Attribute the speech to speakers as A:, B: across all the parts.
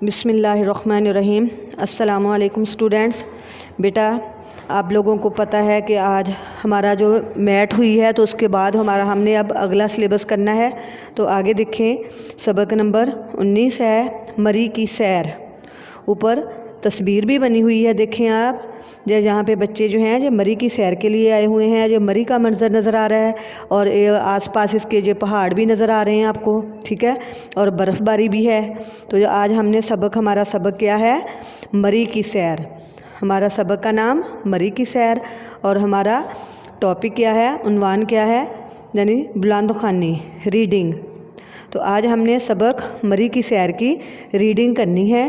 A: बिस्मिल्लाहिर्रहमानिर्रहीम। अस्सलामु अलैकुम स्टूडेंट्स। बेटा, आप लोगों को पता है कि आज हमारा जो मैट हुई है तो उसके बाद हमने अब अगला सिलेबस करना है। तो आगे देखें, सबक नंबर 19 है मरी की सैर। ऊपर तस्वीर भी बनी हुई है, देखें आप। जहाँ पे बच्चे जो हैं जो मरी की सैर के लिए आए हुए हैं, जो मरी का मंजर नज़र आ रहा है और आसपास इसके जो पहाड़ भी नज़र आ रहे हैं आपको, ठीक है, और बर्फ़बारी भी है। तो जो आज हमने हमारा सबक क्या है, मरी की सैर। हमारा सबक का नाम मरी की सैर और हमारा टॉपिक क्या है, उन्वान क्या है, यानी बुलंद ख़वानी, रीडिंग। तो आज हमने सबक मरी की सैर की रीडिंग करनी है।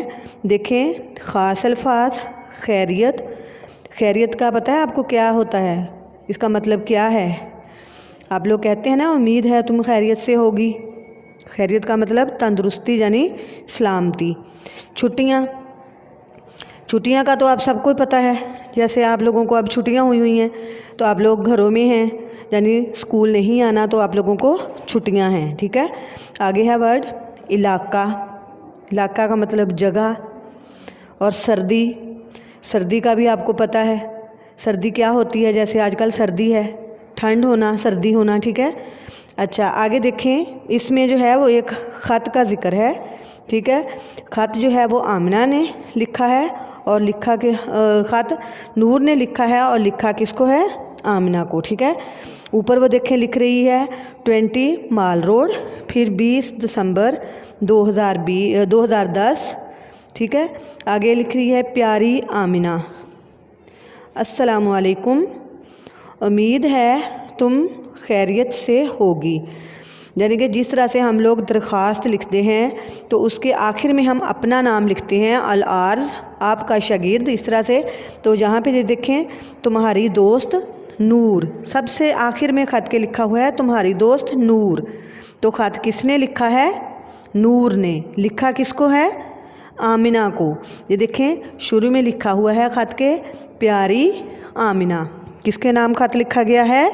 A: देखें, ख़ास अल्फाज खैरियत। खैरियत का पता है आपको क्या होता है, इसका मतलब क्या है? आप लोग कहते हैं ना, उम्मीद है तुम खैरियत से होगी। खैरियत का मतलब तंदुरुस्ती यानी सलामती। छुट्टियाँ का तो आप सबको ही पता है। जैसे आप लोगों को अब छुट्टियाँ हुई हैं तो आप लोग घरों में हैं, यानी स्कूल नहीं आना, तो आप लोगों को छुट्टियाँ हैं, ठीक है। आगे है वर्ड इलाका। इलाका का मतलब जगह। और सर्दी। सर्दी का भी आपको पता है, सर्दी क्या होती है। जैसे आजकल सर्दी है, ठंड होना, सर्दी होना, ठीक है। अच्छा, आगे देखें, इसमें जो है वो एक ख़त का ज़िक्र है, ठीक है। ख़त जो है वो आमिना ने लिखा है और लिखा के ख़त नूर ने लिखा है और लिखा किसको है, आमिना को, ठीक है। ऊपर वो देखें लिख रही है 20 माल रोड, फिर 20 दिसंबर 2010, ठीक है। आगे लिख रही है प्यारी आमिना, अस्सलामु अलैकुम, उम्मीद है तुम खैरियत से होगी। यानी कि जिस तरह से हम लोग दरख्वास्त लिखते हैं तो उसके आखिर में हम अपना नाम लिखते हैं, अल आर्ज़, आपका शागिर्द, इस तरह से। तो जहाँ पे देखें, तुम्हारी दोस्त नूर, सबसे आखिर में ख़त के लिखा हुआ है तुम्हारी दोस्त नूर। तो ख़त किसने लिखा है, नूर ने। लिखा किसको है, आमिना को। ये देखें, शुरू में लिखा हुआ है ख़त के प्यारी आमिना। किसके नाम ख़त लिखा गया है,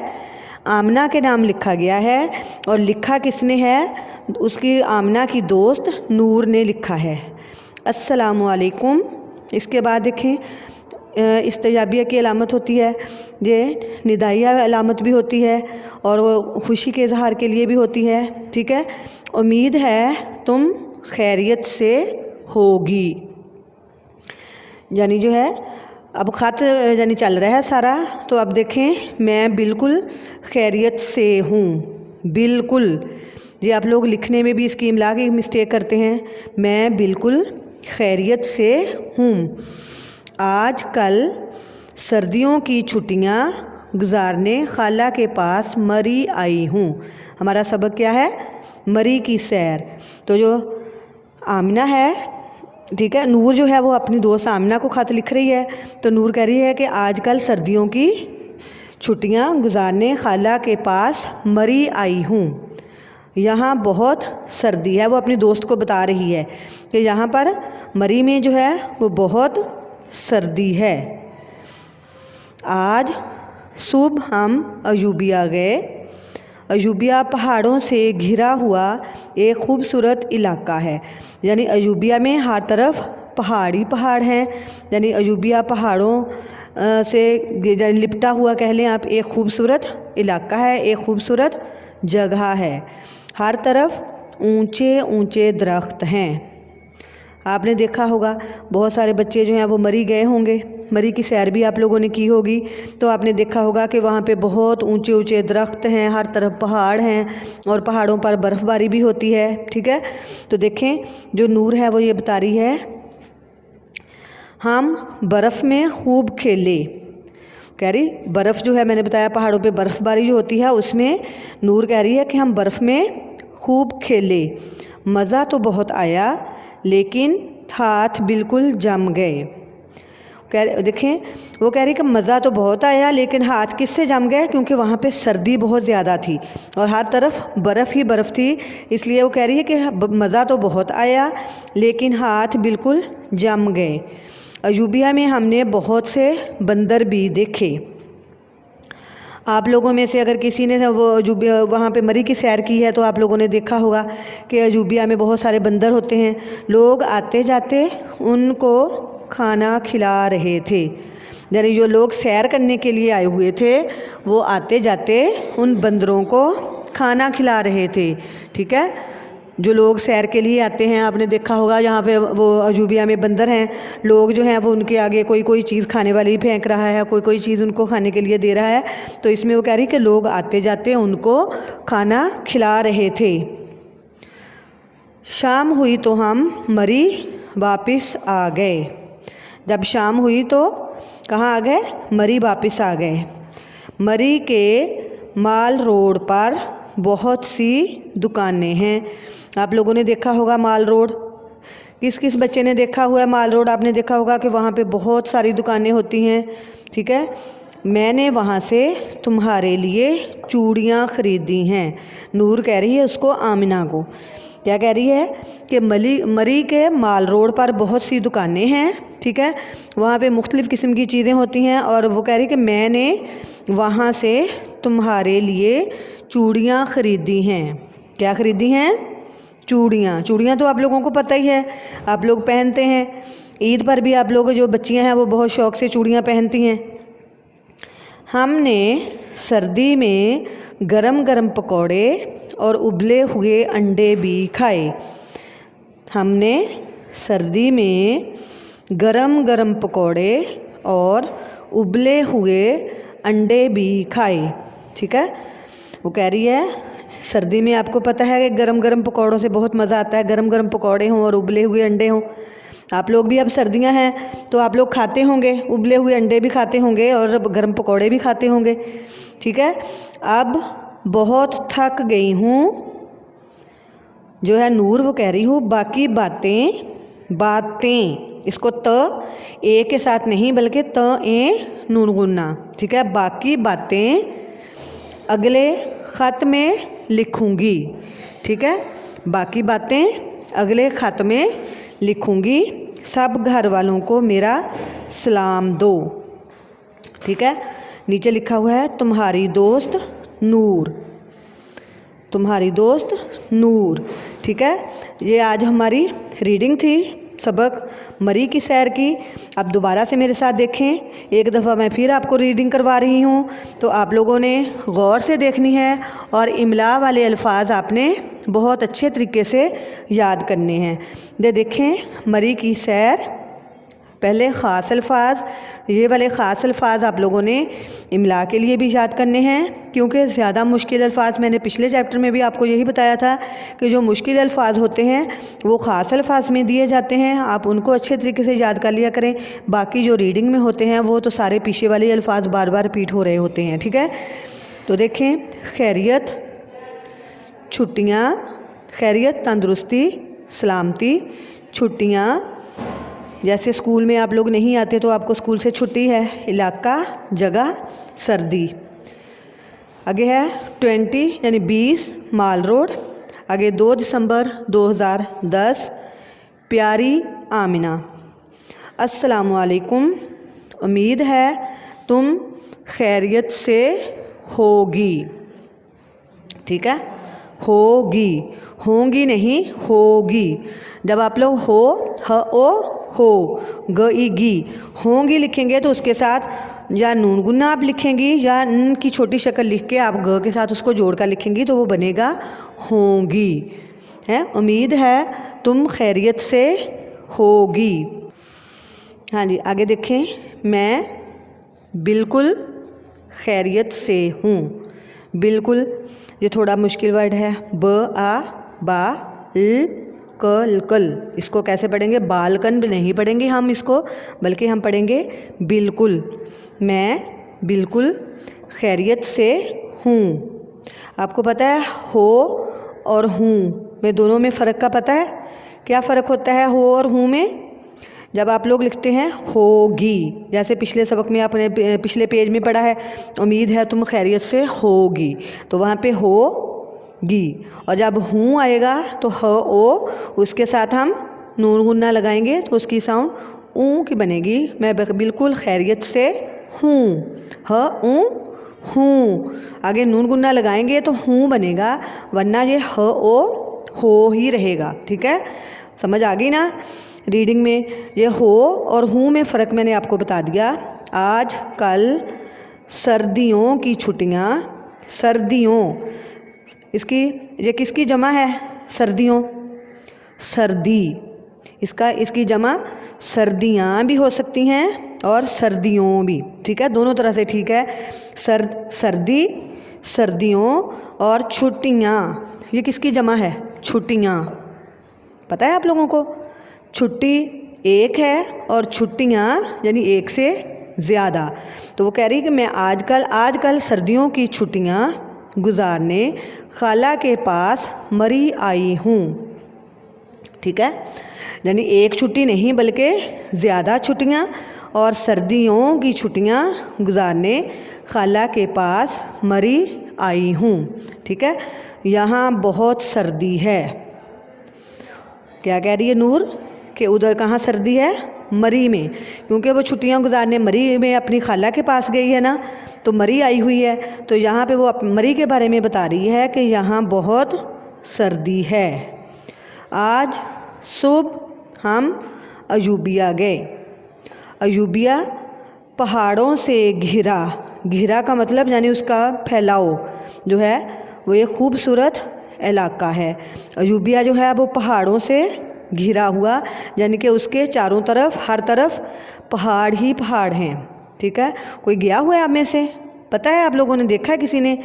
A: आमिना के नाम लिखा गया है। और लिखा किसने है, उसकी आमिना की दोस्त नूर ने लिखा है, अस्सलामु अलैकुम। इसके बाद देखें, इस्तिजाबिया की अलामत होती है, ये निदाइया अलामत भी होती है और वो खुशी के इजहार के लिए भी होती है, ठीक है। उम्मीद है तुम खैरियत से होगी, यानी जो है अब ख़त यानी चल रहा है सारा। तो अब देखें, मैं बिल्कुल खैरियत से हूँ, बिल्कुल। ये आप लोग लिखने में भी इसकी इमला की मिस्टेक करते हैं। मैं बिल्कुल खैरियत से हूँ। आज कल सर्दियों की छुट्टियाँ गुजारने खाला के पास मरी आई हूँ। हमारा सबक क्या है, मरी की सैर। तो जो आमिना है, ठीक है, नूर जो है वो अपनी दोस्त आमिना को ख़त लिख रही है। तो नूर कह रही है कि आजकल सर्दियों की छुट्टियां गुजारने खाला के पास मरी आई हूँ, यहाँ बहुत सर्दी है। वो अपनी दोस्त को बता रही है कि यहाँ पर मरी में जो है वो बहुत सर्दी है। आज सुबह हम अयूबिया गए। अयूबिया पहाड़ों से घिरा हुआ एक खूबसूरत इलाका है, यानी अयूबिया में हर तरफ पहाड़ी पहाड़ हैं, यानी अयूबिया पहाड़ों से लिपटा हुआ कह लें आप, एक खूबसूरत इलाका है, एक खूबसूरत जगह है। हर तरफ ऊंचे ऊंचे दरख्त हैं। आपने देखा होगा बहुत सारे बच्चे जो हैं वो मरी गए होंगे, मरी की सैर भी आप लोगों ने की होगी। तो आपने देखा होगा कि वहाँ पे बहुत ऊंचे ऊंचे दरख्त हैं, हर तरफ पहाड़ हैं और पहाड़ों पर बर्फ़बारी भी होती है, ठीक है। तो देखें, जो नूर है वो ये बता रही है, हम बर्फ़ में खूब खेले। कह रही बर्फ़ जो है, मैंने बताया पहाड़ों पे बर्फ़बारी जो होती है, उसमें नूर कह रही है कि हम बर्फ़ में खूब खेले। मज़ा तो बहुत आया लेकिन हाथ बिल्कुल जम गए। देखें, वो कह रही कि मज़ा तो बहुत आया लेकिन हाथ किससे जम गए, क्योंकि वहाँ पे सर्दी बहुत ज़्यादा थी और हर तरफ बर्फ़ ही बर्फ़ थी। इसलिए वो कह रही है कि मज़ा तो बहुत आया लेकिन हाथ बिल्कुल जम गए। अयूबिया में हमने बहुत से बंदर भी देखे। आप लोगों में से अगर किसी ने वो अजूबिया वहाँ पे मरी की सैर की है तो आप लोगों ने देखा होगा कि अजूबिया में बहुत सारे बंदर होते हैं। लोग आते जाते उनको खाना खिला रहे थे, यानी जो लोग सैर करने के लिए आए हुए थे वो आते जाते उन बंदरों को खाना खिला रहे थे। ठीक है, जो लोग सैर के लिए आते हैं, आपने देखा होगा यहाँ पे वो अजूबिया में बंदर हैं, लोग जो हैं वो उनके आगे कोई कोई चीज़ खाने वाली फेंक रहा है, कोई कोई चीज़ उनको खाने के लिए दे रहा है। तो इसमें वो कह रही कि लोग आते जाते उनको खाना खिला रहे थे। शाम हुई तो हम मरी वापस आ गए। जब शाम हुई तो कहाँ आ गए? मरी वापस आ गए। मरी के माल रोड पर बहुत सी दुकानें हैं। आप लोगों ने देखा होगा माल रोड, किस किस बच्चे ने देखा हुआ है माल रोड? आपने देखा होगा कि वहाँ पे बहुत सारी दुकानें होती हैं। ठीक है, मैंने वहाँ से तुम्हारे लिए चूड़ियाँ ख़रीदी हैं। नूर कह रही है उसको, आमिना को क्या कह रही है कि मरी के माल रोड पर बहुत सी दुकानें हैं। ठीक है, वहाँ पे मुख्तलिफ़ किस्म की चीज़ें होती हैं और वो कह रही कि मैंने वहाँ से तुम्हारे लिए चूड़ियाँ ख़रीदी हैं। क्या ख़रीदी हैं? चूड़ियाँ। चूड़ियाँ तो आप लोगों को पता ही है, आप लोग पहनते हैं। ईद पर भी आप लोग जो बच्चियाँ हैं वो बहुत शौक़ से चूड़ियाँ पहनती हैं। हमने सर्दी में गरम गरम पकौड़े और उबले हुए अंडे भी खाए। हमने सर्दी में गरम गरम पकौड़े और उबले हुए अंडे भी खाए। ठीक है, वो कह रही है सर्दी में आपको पता है कि गरम गरम पकौड़ों से बहुत मज़ा आता है, गरम गरम पकौड़े हों और उबले हुए अंडे हों। आप लोग भी अब सर्दियां हैं तो आप लोग खाते होंगे, उबले हुए अंडे भी खाते होंगे और गरम पकौड़े भी खाते होंगे। ठीक है, अब बहुत थक गई हूँ, जो है नूर वो कह रही हूँ बाकी बातें इसको त ए के साथ नहीं बल्कि त ए नून गुन्ना। ठीक है, बाकी बातें अगले ख़त में लिखूँगी। ठीक है, बाकी बातें अगले ख़त में लिखूँगी। सब घर वालों को मेरा सलाम दो। ठीक है, नीचे लिखा हुआ है तुम्हारी दोस्त नूर, तुम्हारी दोस्त नूर। ठीक है, ये आज हमारी रीडिंग थी, सबक मरी की सैर की। आप दोबारा से मेरे साथ देखें, एक दफ़ा मैं फिर आपको रीडिंग करवा रही हूँ, तो आप लोगों ने गौर से देखनी है और इमला वाले अल्फाज आपने बहुत अच्छे तरीके से याद करने हैं। देखें मरी की सैर, पहले ख़ास अल्फाज, ये वाले ख़ास अल्फाज आप लोगों ने इमला के लिए भी याद करने हैं, क्योंकि ज़्यादा मुश्किल अल्फाज मैंने पिछले चैप्टर में भी आपको यही बताया था कि जो मुश्किल अल्फाज होते हैं वो ख़ास अल्फाज में दिए जाते हैं, आप उनको अच्छे तरीके से याद कर लिया करें। बाकी जो रीडिंग में होते हैं वो तो सारे पीछे वाले अल्फाज बार बार रिपीट हो रहे होते हैं। ठीक है, तो देखें खैरियत, छुट्टियाँ, खैरियत तंदुरुस्ती सलामती, छुट्टियाँ, जैसे स्कूल में आप लोग नहीं आते तो आपको स्कूल से छुट्टी है। इलाका, जगह, सर्दी। आगे है 20 यानी 20 माल रोड। आगे 2 दिसंबर 2010 प्यारी आमिना। अस्सलामु अलैकुम, उम्मीद है तुम खैरियत से होगी। ठीक है, होगी, होंगी नहीं होगी। जब आप लोग हो ह ओ हो ग ई गी होंगी लिखेंगे तो उसके साथ या नून गुन्ना आप लिखेंगी या न की छोटी शक्ल लिख के आप ग के साथ उसको जोड़ कर लिखेंगी तो वो बनेगा होंगी। है, उम्मीद है तुम खैरियत से होगी। हाँ जी, आगे देखें, मैं बिल्कुल खैरियत से हूँ। बिल्कुल ये थोड़ा मुश्किल वर्ड है, ब आ बा ल कल कल, इसको कैसे पढ़ेंगे? बालकन नहीं पढ़ेंगे हम इसको, बल्कि हम पढ़ेंगे बिल्कुल। मैं बिल्कुल खैरियत से हूँ। आपको पता है हो और हूँ में दोनों में फ़र्क का पता है? क्या फ़र्क होता है हो और हूँ में? जब आप लोग लिखते हैं होगी, जैसे पिछले सबक में आपने पिछले पेज में पढ़ा है उम्मीद है तुम खैरियत से होगी, तो वहाँ पे होगी। और जब हूँ आएगा तो ह ओ उसके साथ हम नून गुन्ना लगाएंगे तो उसकी साउंड ऊ की बनेगी। मैं बिल्कुल खैरियत से हूँ, ह ऊ हूँ, आगे नून गुन्ना लगाएंगे तो हूँ बनेगा, वरना ये ह ओ हो ही रहेगा। ठीक है, समझ आ गई ना। रीडिंग में ये हो और हूँ में फ़र्क मैंने आपको बता दिया। आज कल सर्दियों की छुट्टियाँ, सर्दियों, इसकी ये किसकी जमा है? सर्दियों, सर्दी, इसकी जमा सर्दियाँ भी हो सकती हैं और सर्दियों भी। ठीक है, दोनों तरह से ठीक है। सर्दी, सर्दियों और छुट्टियाँ, ये किसकी जमा है? छुट्टियाँ। पता है आप लोगों को? छुट्टी एक है और छुट्टियाँ यानी एक से ज़्यादा। तो वो कह रही कि मैं आजकल सर्दियों की छुट्टियाँ गुजारने खाला के पास मरी आई हूँ। ठीक है, यानी एक छुट्टी नहीं बल्कि ज़्यादा छुट्टियाँ, और सर्दियों की छुट्टियाँ गुजारने खाला के पास मरी आई हूँ। ठीक है, यहाँ बहुत सर्दी है। क्या कह रही है नूर कि उधर कहाँ सर्दी है? मरी में, क्योंकि वो छुट्टियाँ गुजारने मरी में अपनी खाला के पास गई है ना, तो मरी आई हुई है। तो यहाँ पे वो मरी के बारे में बता रही है कि यहाँ बहुत सर्दी है। आज सुबह हम अयूबिया गए। अयूबिया पहाड़ों से घिरा, घिरा का मतलब यानी उसका फैलाव जो है वो एक खूबसूरत इलाका है। अयूबिया जो है वो पहाड़ों से घिरा हुआ, यानी कि उसके चारों तरफ, हर तरफ पहाड़ ही पहाड़ हैं। ठीक है, कोई गया हुआ है आप में से? पता है, आप लोगों ने देखा है किसी ने?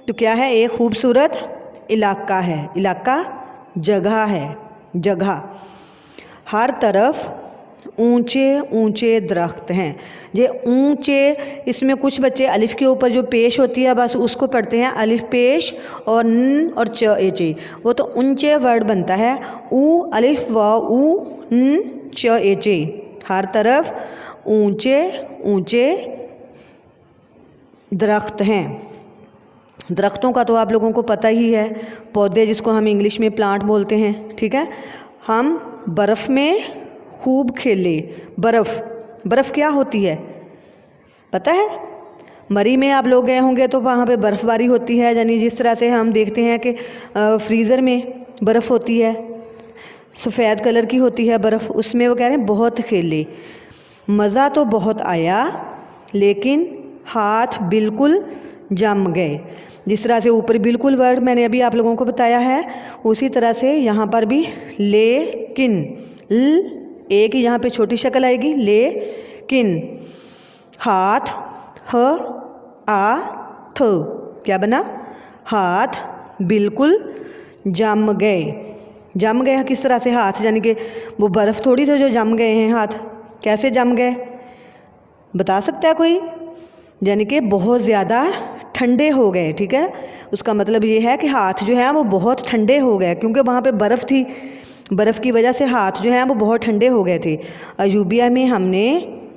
A: तो क्या है? एक खूबसूरत इलाका है। इलाका जगह है, जगह। हर तरफ ऊंचे ऊंचे दरख्त हैं। ये ऊंचे, इसमें कुछ बच्चे अलिफ के ऊपर जो पेश होती है बस उसको पढ़ते हैं, अलिफ पेश और न और च ए चे, वो तो ऊंचे वर्ड बनता है। ऊ अलिफ व ऊ न च ए चे। हर तरफ ऊंचे ऊंचे दरख्त हैं। दरख्तों का तो आप लोगों को पता ही है, पौधे जिसको हम इंग्लिश में प्लांट बोलते हैं। ठीक है, हम बर्फ़ में खूब खेले। बर्फ़ क्या होती है पता है? मरी में आप लोग गए होंगे तो वहाँ पे बर्फ़बारी होती है, यानी जिस तरह से हम देखते हैं कि फ्रीज़र में बर्फ़ होती है, सफ़ेद कलर की होती है बर्फ़, उसमें वो कह रहे हैं बहुत खेले, मज़ा तो बहुत आया लेकिन हाथ बिल्कुल जम गए। जिस तरह से ऊपर बिल्कुल वर्ड मैंने अभी आप लोगों को बताया है, उसी तरह से यहाँ पर भी लेकिन, एक ही यहाँ पे छोटी शक्ल आएगी, लेकिन, हाथ ह आ थ, क्या बना? हाथ बिल्कुल जम गए। जम गए किस तरह से हाथ? यानी कि वो बर्फ़ थोड़ी सी जो जम गए हैं हाथ, कैसे जम गए बता सकता है कोई? यानी कि बहुत ज़्यादा ठंडे हो गए। ठीक है, उसका मतलब ये है कि हाथ जो है वो बहुत ठंडे हो गए, क्योंकि वहाँ पे बर्फ़ थी, बर्फ़ की वजह से हाथ जो हैं वो बहुत ठंडे हो गए थे। अयूबिया में हमने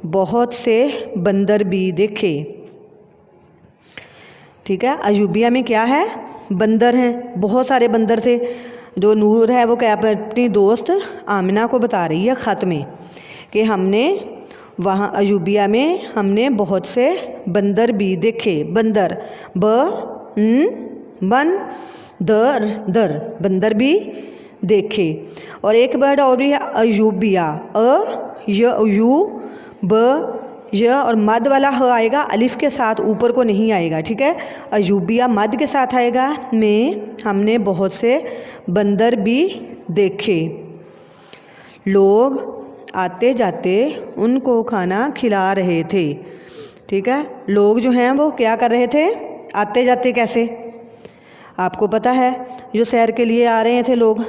A: बहुत से बंदर भी देखे। ठीक है, अयूबिया में क्या है? बंदर हैं, बहुत सारे बंदर थे। जो नूर है वो क्या अपनी दोस्त आमिना को बता रही है ख़त में कि हमने वहाँ अयूबिया में हमने बहुत से बंदर भी देखे। बंदर, ब न बन दर दर, बंदर भी देखे। और एक वर्ड और भी है अयूबिया, अ य यू ब य, और मद वाला ह आएगा अलिफ के साथ, ऊपर को नहीं आएगा। ठीक है, अयूबिया मद के साथ आएगा। में हमने बहुत से बंदर भी देखे। लोग आते जाते उनको खाना खिला रहे थे। ठीक है, लोग जो हैं वो क्या कर रहे थे? आते जाते कैसे? आपको पता है, जो सैर के लिए आ रहे थे लोग,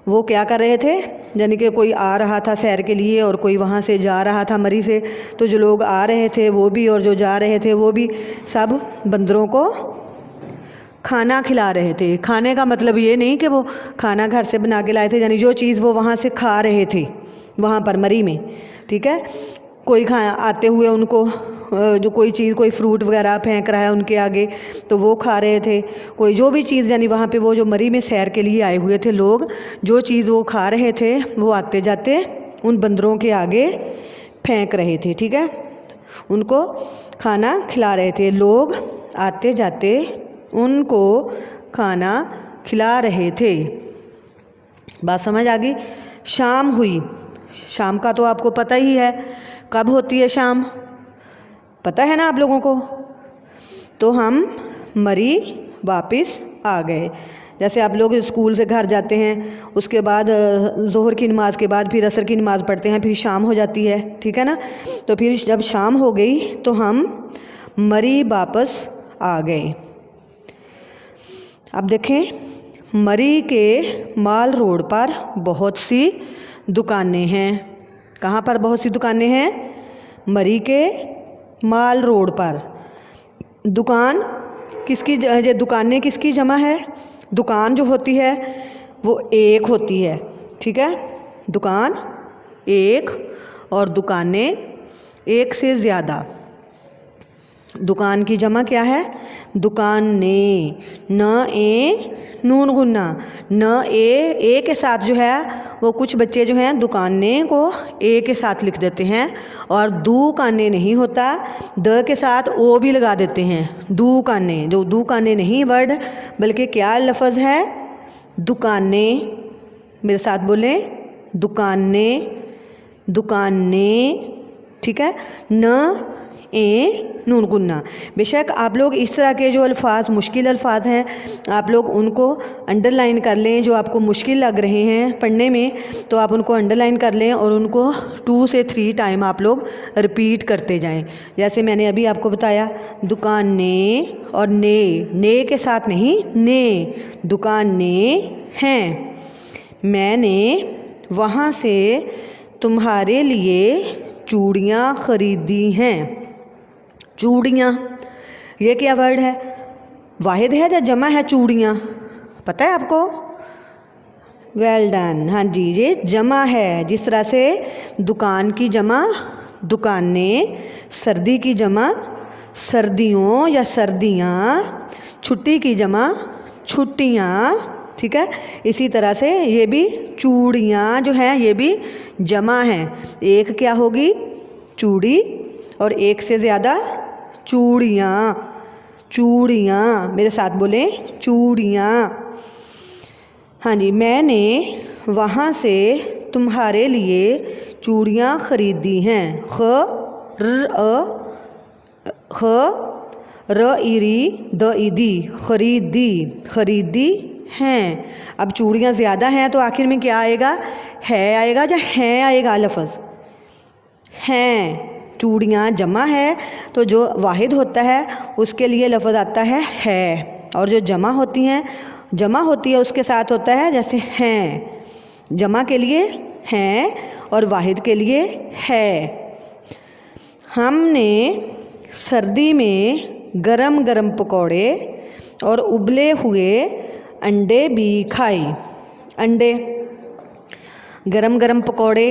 A: वो क्या कर रहे थे? यानी कि कोई आ रहा था सैर के लिए और कोई वहाँ से जा रहा था मरी से, तो जो लोग आ रहे थे वो भी और जो जा रहे थे वो भी सब बंदरों को खाना खिला रहे थे। खाने का मतलब ये नहीं कि वो खाना घर से बना के लाए थे, यानी जो चीज़ वो वहाँ से खा रहे थे वहाँ पर मरी में। ठीक है, कोई खाना आते हुए उनको जो कोई चीज़, कोई फ्रूट वगैरह फेंक रहा है उनके आगे तो वो खा रहे थे। कोई जो भी चीज़, यानी वहाँ पे वो जो मरी में सैर के लिए आए हुए थे लोग, जो चीज़ वो खा रहे थे वो आते जाते उन बंदरों के आगे फेंक रहे थे। ठीक है, उनको खाना खिला रहे थे। लोग आते जाते उनको खाना खिला रहे थे। बात समझ आ गई। शाम हुई। शाम का तो आपको पता ही है, कब होती है शाम, पता है ना आप लोगों को। तो हम मरी वापस आ गए। जैसे आप लोग स्कूल से घर जाते हैं, उसके बाद ज़ोहर की नमाज़ के बाद फिर असर की नमाज़ पढ़ते हैं, फिर शाम हो जाती है, ठीक है ना। तो फिर जब शाम हो गई तो हम मरी वापस आ गए। अब देखें, मरी के माल रोड पर बहुत सी दुकानें हैं। कहाँ पर बहुत सी दुकानें हैं? मरी के माल रोड पर। दुकान किसकी, दुकानें किसकी जमा है? दुकान जो होती है वो एक होती है, ठीक है। दुकान एक और दुकानें एक से ज़्यादा। दुकान की जमा क्या है? दुकानें। न ए नून गुन्ना, न ए के साथ जो है वो कुछ बच्चे जो हैं दुकानें को ए के साथ लिख देते हैं, और दुकानें नहीं होता, द के साथ ओ भी लगा देते हैं। दुकानें, जो दुकानें नहीं वर्ड, बल्कि क्या लफ्ज़ है? दुकानें। मेरे साथ बोलें, दुकानें, दुकानें, ठीक है। न ए नून गुन्ना। बेशक आप लोग इस तरह के जो अल्फाज, मुश्किल अल्फाज हैं, आप लोग उनको अंडरलाइन कर लें। जो आपको मुश्किल लग रहे हैं पढ़ने में, तो आप उनको अंडरलाइन कर लें और उनको 2 से 3 टाइम आप लोग रिपीट करते जाएं। जैसे मैंने अभी आपको बताया, दुकानें और ने के साथ नहीं, ने, दुकानें हैं। मैंने वहाँ से तुम्हारे लिए चूड़ियाँ ख़रीदी हैं। चूड़ियाँ, ये क्या वर्ड है? वाहिद है या जमा है? चूड़ियाँ, पता है आपको? वेल डन, हाँ जी, ये जमा है। जिस तरह से दुकान की जमा दुकानें, सर्दी की जमा सर्दियों या सर्दियाँ, छुट्टी की जमा छुट्टियाँ, ठीक है। इसी तरह से ये भी चूड़ियाँ जो हैं ये भी जमा हैं। एक क्या होगी? चूड़ी, और एक से ज़्यादा चूड़ियाँ। चूड़ियाँ, मेरे साथ बोलें, चूड़ियाँ। हाँ जी, मैंने वहाँ से तुम्हारे लिए चूड़ियाँ ख़रीदी हैं। र इरी द इदी, ख़रीदी, ख़रीदी हैं। अब चूड़ियाँ ज़्यादा हैं तो आखिर में क्या आएगा? है आएगा या हैं आएगा? लफ्ज़ हैं। चूड़ियाँ जमा है तो जो वाहिद होता है उसके लिए लफ्ज़ आता है, और जो जमा होती है उसके साथ होता है जैसे हैं। जमा के लिए हैं और वाहिद के लिए है। हमने सर्दी में गरम गरम पकौड़े और उबले हुए अंडे भी खाए। अंडे, गरम गरम पकौड़े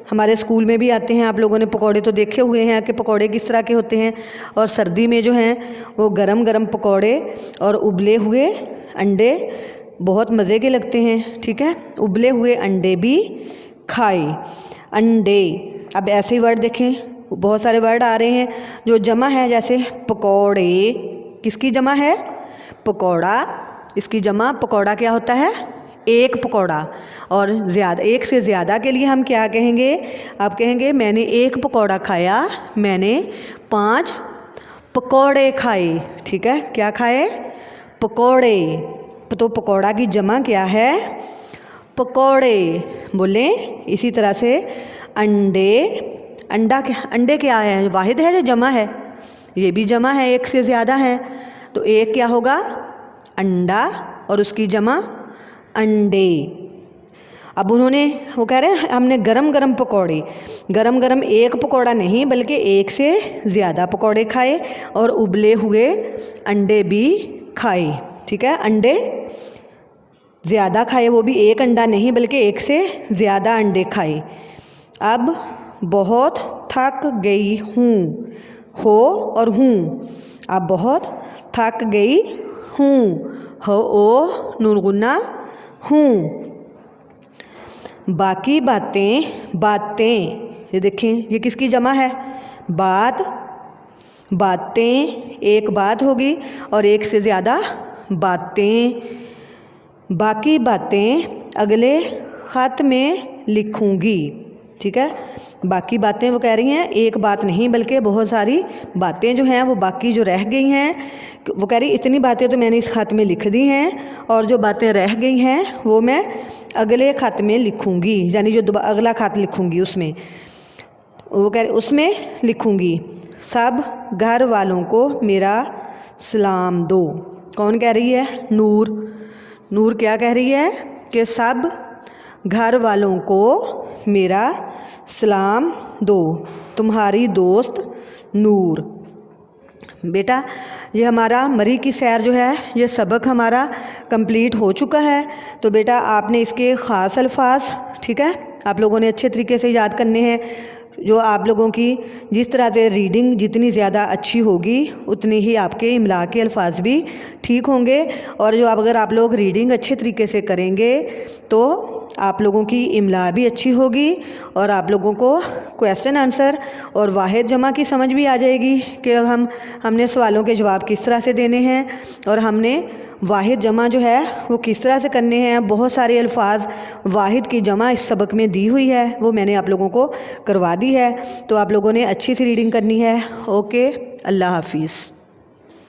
A: हमारे स्कूल में भी आते हैं। आप लोगों ने पकौड़े तो देखे हुए हैं कि पकौड़े किस तरह के होते हैं। और सर्दी में जो हैं वो गरम गरम पकौड़े और उबले हुए अंडे बहुत मज़े के लगते हैं, ठीक है। उबले हुए अंडे भी खाए। अंडे, अब ऐसे ही वर्ड देखें, बहुत सारे वर्ड आ रहे हैं जो जमा है। जैसे पकौड़े, किसकी जमा है? पकौड़ा। इसकी जमा पकौड़ा क्या होता है? एक पकौड़ा। और ज़्यादा, एक से ज़्यादा के लिए हम क्या कहेंगे? आप कहेंगे मैंने एक पकौड़ा खाया, मैंने 5 पकौड़े खाए, ठीक है। क्या खाए? पकौड़े। तो पकौड़ा की जमा क्या है? पकौड़े। बोलें इसी तरह से अंडे, अंडे क्या है? वाहिद है या जमा है? ये भी जमा है, एक से ज़्यादा है। तो एक क्या होगा? अंडा, और उसकी जमा अंडे। अब उन्होंने, वो कह रहे हैं हमने गरम गरम पकौड़े, गरम गरम एक पकौड़ा नहीं बल्कि एक से ज़्यादा पकौड़े खाए और उबले हुए अंडे भी खाए, ठीक है। अंडे ज़्यादा खाए, वो भी एक अंडा नहीं बल्कि एक से ज़्यादा अंडे खाए। अब बहुत थक गई हूँ, हो और हूँ। अब बहुत थक गई हूँ, हो ओ नून गुन्ना हूँ। बाकी बातें, बातें, ये देखें ये किसकी जमा है? बात, बातें, एक बात होगी और एक से ज़्यादा बातें। बाकी बातें अगले ख़त में लिखूँगी। ठीक है, बाकी बातें वो कह रही हैं, एक बात नहीं बल्कि बहुत सारी बातें जो हैं वो बाकी जो रह गई हैं, वो कह रही इतनी बातें तो मैंने इस ख़त में लिख दी हैं और जो बातें रह गई हैं वो मैं अगले ख़त में लिखूँगी, यानी जो अगला ख़त लिखूँगी उसमें, वो कह रही उसमें लिखूँगी। सब घर वालों को मेरा सलाम दो। कौन कह रही है? नूर। नूर क्या कह रही है कि सब घर वालों को मेरा सलाम दो। तुम्हारी दोस्त नूर। बेटा ये हमारा मरी की सैर जो है ये सबक हमारा कंप्लीट हो चुका है। तो बेटा आपने इसके ख़ास अल्फाज, ठीक है, आप लोगों ने अच्छे तरीके से याद करने हैं। जो आप लोगों की जिस तरह से रीडिंग जितनी ज़्यादा अच्छी होगी उतनी ही आपके इमला के अल्फाज भी ठीक होंगे। और जो अगर आप लोग रीडिंग अच्छे तरीके से करेंगे तो आप लोगों की इमला भी अच्छी होगी और आप लोगों को क्वेश्चन आंसर और वाहिद जमा की समझ भी आ जाएगी कि हमने सवालों के जवाब किस तरह से देने हैं और हमने वाहिद जमा जो है वो किस तरह से करने हैं। बहुत सारे अल्फाज वाहिद की जमा इस सबक में दी हुई है, वो मैंने आप लोगों को करवा दी है। तो आप लोगों ने अच्छी सी रीडिंग करनी है। ओके, अल्लाह हाफिज़।